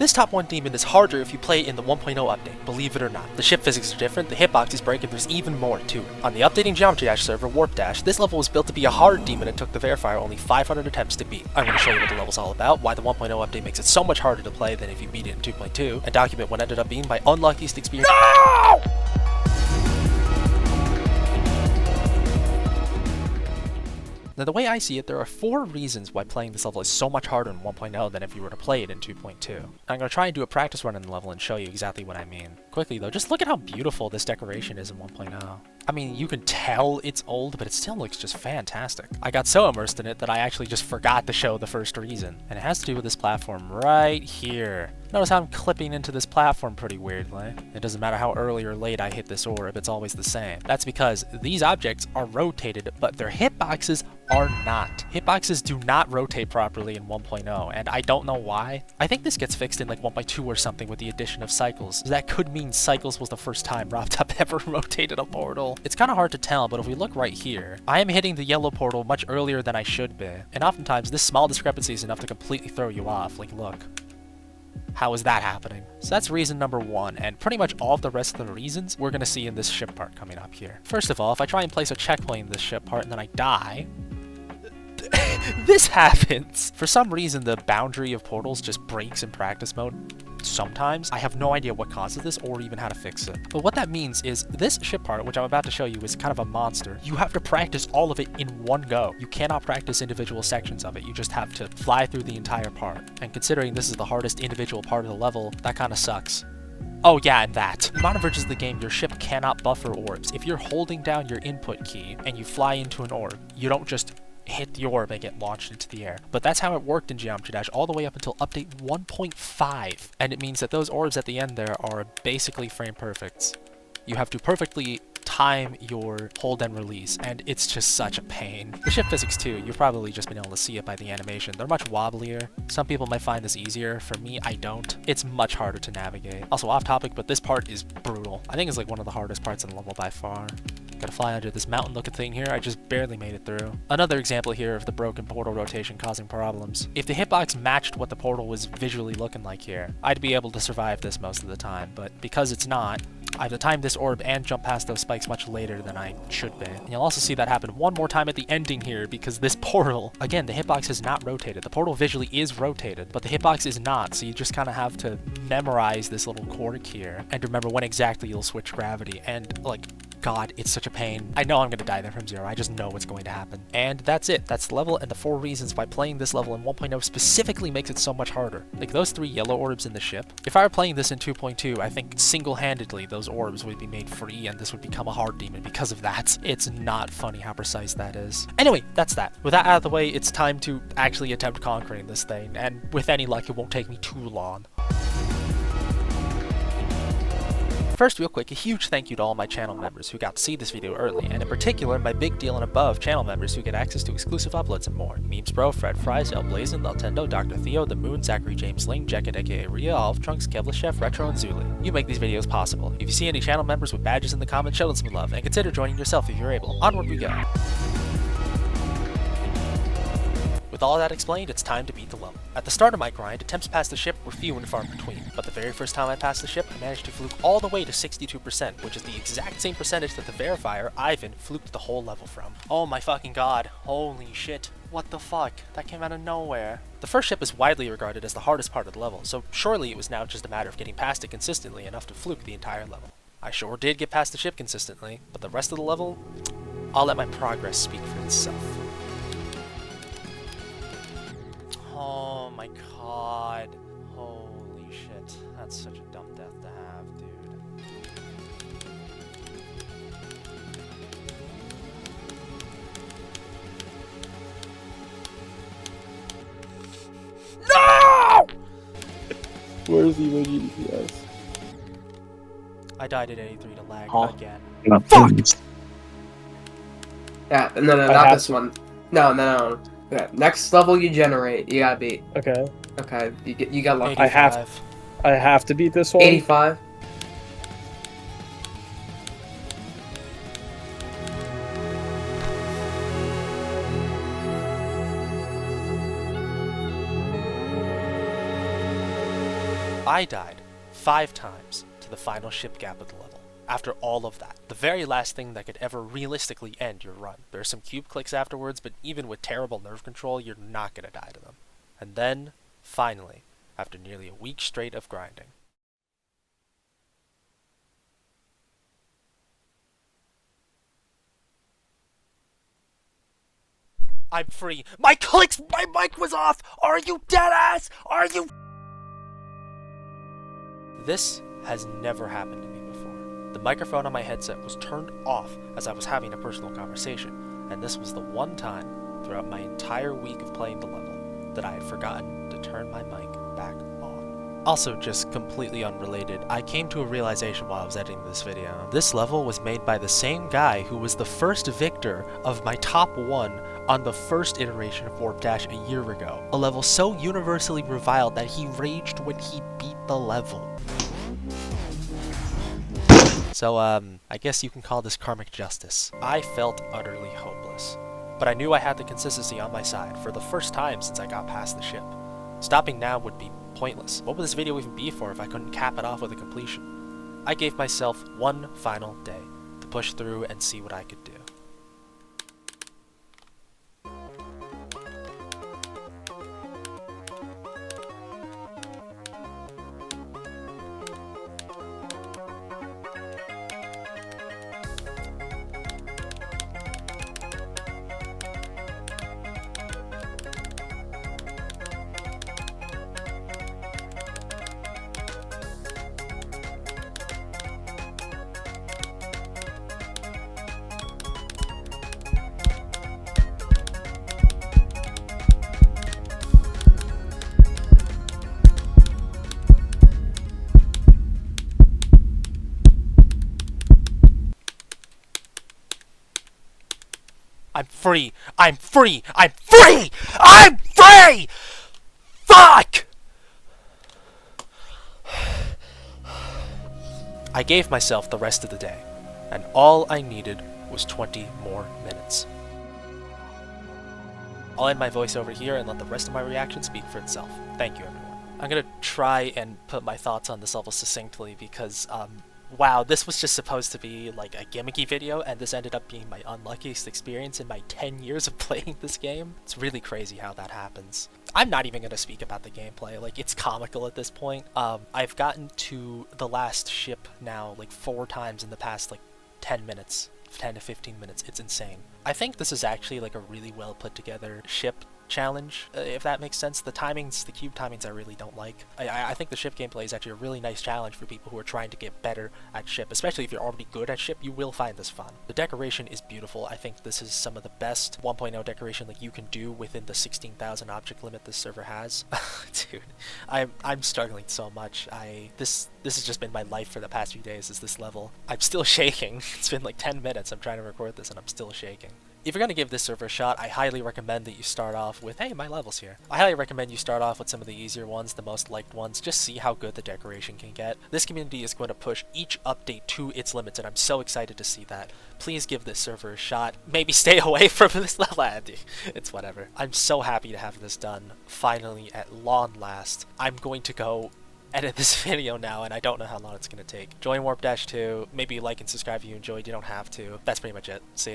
This top 1 demon is harder if you play it in the 1.0 update, believe it or not. The ship physics are different, the hitboxes break, and there's even more to it. On the updating Geometry Dash server, Warp Dash, this level was built to be a hard demon and took the verifier only 500 attempts to beat. I'm going to show you what the level's all about, why the 1.0 update makes it so much harder to play than if you beat it in 2.2, and document what ended up being my unluckiest experience. No! Now, the way I see it, there are 4 reasons why playing this level is so much harder in 1.0 than if you were to play it in 2.2. I'm going to try and do a practice run in the level and show you exactly what I mean. Quickly though, just look at how beautiful this decoration is in 1.0. I mean, you can tell it's old, but it still looks just fantastic. I got so immersed in it that I actually just forgot to show the first reason, and it has to do with this platform right here. Notice how I'm clipping into this platform pretty weirdly. It doesn't matter how early or late I hit this orb, it's always the same. That's because these objects are rotated, but their hitboxes are not. Hitboxes do not rotate properly in 1.0, and I don't know why. I think this gets fixed in like 1.2 or something with the addition of cycles. That could mean cycles was the first time RobTop ever rotated a portal. It's kind of hard to tell, but if we look right here, I am hitting the yellow portal much earlier than I should be, and oftentimes this small discrepancy is enough to completely throw you off. Like, look. How is that happening? So that's reason number 1, and pretty much all of the rest of the reasons we're going to see in this ship part coming up here. First of all, if I try and place a checkpoint in this ship part and then I die, this happens! For some reason, the boundary of portals just breaks in practice mode. Sometimes. I have no idea what causes this or even how to fix it. But what that means is this ship part, which I'm about to show you, is kind of a monster. You have to practice all of it in one go. You cannot practice individual sections of it. You just have to fly through the entire part. And considering this is the hardest individual part of the level, that kind of sucks. Oh yeah, and that. In modern versions of the game, your ship cannot buffer orbs. If you're holding down your input key and you fly into an orb, you don't just hit the orb and get launched into the air. But that's how it worked in Geometry Dash all the way up until update 1.5. And it means that those orbs at the end there are basically frame perfects. You have to perfectly time your hold and release, and it's just such a pain. The ship physics too, you've probably just been able to see it by the animation. They're much wobblier. Some people might find this easier. For me, I don't. It's much harder to navigate. Also off topic, but this part is brutal. I think it's like one of the hardest parts in the level by far. Gotta fly under this mountain looking thing here. I just barely made it through. Another example here of the broken portal rotation causing problems. If the hitbox matched what the portal was visually looking like here, I'd be able to survive this most of the time, but because it's not, I have to time this orb and jump past those spikes much later than I should be. And you'll also see that happen one more time at the ending here because this portal, again, the hitbox is not rotated. The portal visually is rotated, but the hitbox is not, so you just kind of have to memorize this little quirk here and remember when exactly you'll switch gravity. And like, God, it's such a pain. I know I'm going to die there from zero. I just know what's going to happen. And that's it. That's the level and the 4 reasons why playing this level in 1.0 specifically makes it so much harder. Like those 3 yellow orbs in the ship. If I were playing this in 2.2, I think single-handedly those orbs would be made free and this would become a hard demon because of that. It's not funny how precise that is. Anyway, that's that. With that out of the way, it's time to actually attempt conquering this thing. And with any luck, it won't take me too long. First, real quick, a huge thank you to all my channel members who got to see this video early, and in particular, my big deal and above channel members who get access to exclusive uploads and more. Memes Bro, Fred Fries, El Blazin, Nintendo, Dr. Theo, The Moon, Zachary James Ling, Jacket aka Rhea, Olive Trunks, Kevla Chef, Retro, and Zuli. You make these videos possible. If you see any channel members with badges in the comments, show them some love, and consider joining yourself if you're able. Onward we go. With all that explained, it's time to beat the level. At the start of my grind, attempts past the ship were few and far between, but the very first time I passed the ship, I managed to fluke all the way to 62%, which is the exact same percentage that the verifier, Ivan, fluked the whole level from. Oh my fucking god. Holy shit. What the fuck? That came out of nowhere. The first ship is widely regarded as the hardest part of the level, so surely it was now just a matter of getting past it consistently enough to fluke the entire level. I sure did get past the ship consistently, but the rest of the level, I'll let my progress speak for itself. Oh my god. Holy shit. That's such a dumb death to have, dude. No! Where's the emoji DPS? I died at 83 to lag again. No. Fuck! Yeah, no, not this one. No. Yeah, next level you generate, you gotta beat. Okay. Okay, you got lucky. 85. I have to beat this one. 85. I died 5 times to the final ship gap of the level. After all of that, the very last thing that could ever realistically end your run. There are some cube clicks afterwards, but even with terrible nerve control, you're not gonna die to them. And then, finally, after nearly a week straight of grinding, I'm free. My mic was off! Are you dead ass? Are you? This has never happened to me before. The microphone on my headset was turned off as I was having a personal conversation, and this was the one time throughout my entire week of playing the level that I had forgotten to turn my mic back on. Also, just completely unrelated, I came to a realization while I was editing this video. This level was made by the same guy who was the first victor of my top 1 on the first iteration of Warp Dash a year ago. A level so universally reviled that he raged when he beat the level. So, I guess you can call this karmic justice. I felt utterly hopeless, but I knew I had the consistency on my side for the first time since I got past the ship. Stopping now would be pointless. What would this video even be for if I couldn't cap it off with a completion? I gave myself one final day to push through and see what I could do. I'm free! I'm free! I'm free! I'm free! Fuck! I gave myself the rest of the day, and all I needed was 20 more minutes. I'll end my voice over here and let the rest of my reaction speak for itself. Thank you, everyone. I'm gonna try and put my thoughts on this level succinctly because, wow, this was just supposed to be like a gimmicky video, and this ended up being my unluckiest experience in my 10 years of playing this game. It's really crazy how that happens. I'm not even going to speak about the gameplay, like, it's comical at this point. I've gotten to the last ship now, like, 4 times in the past, like, 10 minutes. 10 to 15 minutes. It's insane. I think this is actually, like, a really well put together ship challenge, if that makes sense. The timings, the cube timings, I really don't like. I think the ship gameplay is actually a really nice challenge for people who are trying to get better at ship, especially if you're already good at ship. You will find this fun. The decoration is beautiful. I think this is some of the best 1.0 decoration like you can do within the 16,000 object limit this server has. Dude, I'm struggling so much. This has just been my life for the past few days, is this level. I'm still shaking. It's been like 10 minutes I'm trying to record this and I'm still shaking. If you're going to give this server a shot, I highly recommend that you start off with, hey, my level's here. I highly recommend you start off with some of the easier ones, the most liked ones, just see how good the decoration can get. This community is going to push each update to its limits, and I'm so excited to see that. Please give this server a shot. Maybe stay away from this level, Andy. It's whatever. I'm so happy to have this done, finally, at long last. I'm going to go edit this video now, and I don't know how long it's going to take. Join Warp Dash 2. Maybe like and subscribe if you enjoyed. You don't have to. That's pretty much it. See ya.